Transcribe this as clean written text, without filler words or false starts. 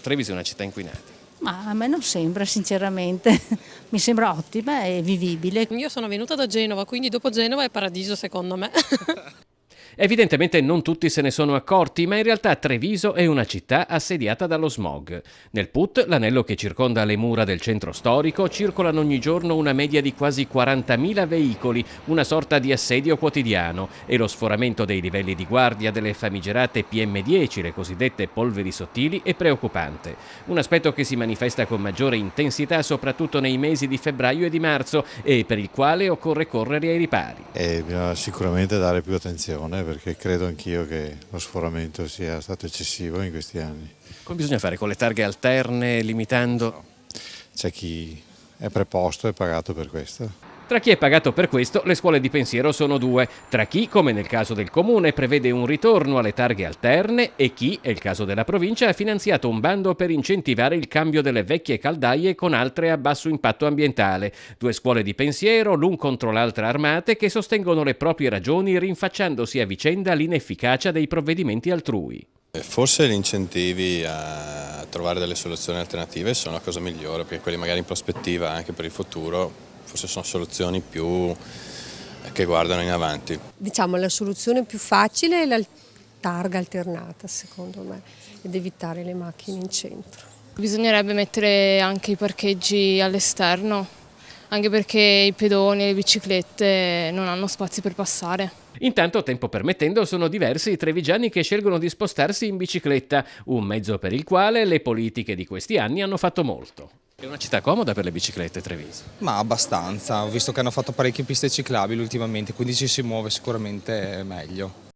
Treviso è una città inquinata. Ma a me non sembra, sinceramente, mi sembra ottima e vivibile. Io sono venuta da Genova, quindi dopo Genova è paradiso secondo me. Evidentemente non tutti se ne sono accorti, ma in realtà Treviso è una città assediata dallo smog. Nel Put, l'anello che circonda le mura del centro storico, circolano ogni giorno una media di quasi 40.000 veicoli, una sorta di assedio quotidiano, e lo sforamento dei livelli di guardia delle famigerate PM10, le cosiddette polveri sottili, è preoccupante. Un aspetto che si manifesta con maggiore intensità soprattutto nei mesi di febbraio e di marzo e per il quale occorre correre ai ripari. Bisogna sicuramente dare più attenzione, perché credo anch'io che lo sforamento sia stato eccessivo in questi anni. Come bisogna fare con le targhe alterne, limitando? C'è chi è preposto e pagato per questo. Tra chi è pagato per questo, le scuole di pensiero sono due. Tra chi, come nel caso del Comune, prevede un ritorno alle targhe alterne e chi, è il caso della provincia, ha finanziato un bando per incentivare il cambio delle vecchie caldaie con altre a basso impatto ambientale. Due scuole di pensiero, l'un contro l'altra armate, che sostengono le proprie ragioni rinfacciandosi a vicenda l'inefficacia dei provvedimenti altrui. Forse gli incentivi a trovare delle soluzioni alternative sono la cosa migliore, perché quelli magari in prospettiva anche per il futuro forse sono soluzioni più che guardano in avanti. Diciamo la soluzione più facile è la targa alternata, secondo me, ed evitare le macchine in centro. Bisognerebbe mettere anche i parcheggi all'esterno, anche perché i pedoni e le biciclette non hanno spazi per passare. Intanto, tempo permettendo, sono diversi i trevigiani che scelgono di spostarsi in bicicletta, un mezzo per il quale le politiche di questi anni hanno fatto molto. È una città comoda per le biciclette, Treviso? Ma abbastanza, ho visto che hanno fatto parecchie piste ciclabili ultimamente, quindi ci si muove sicuramente meglio.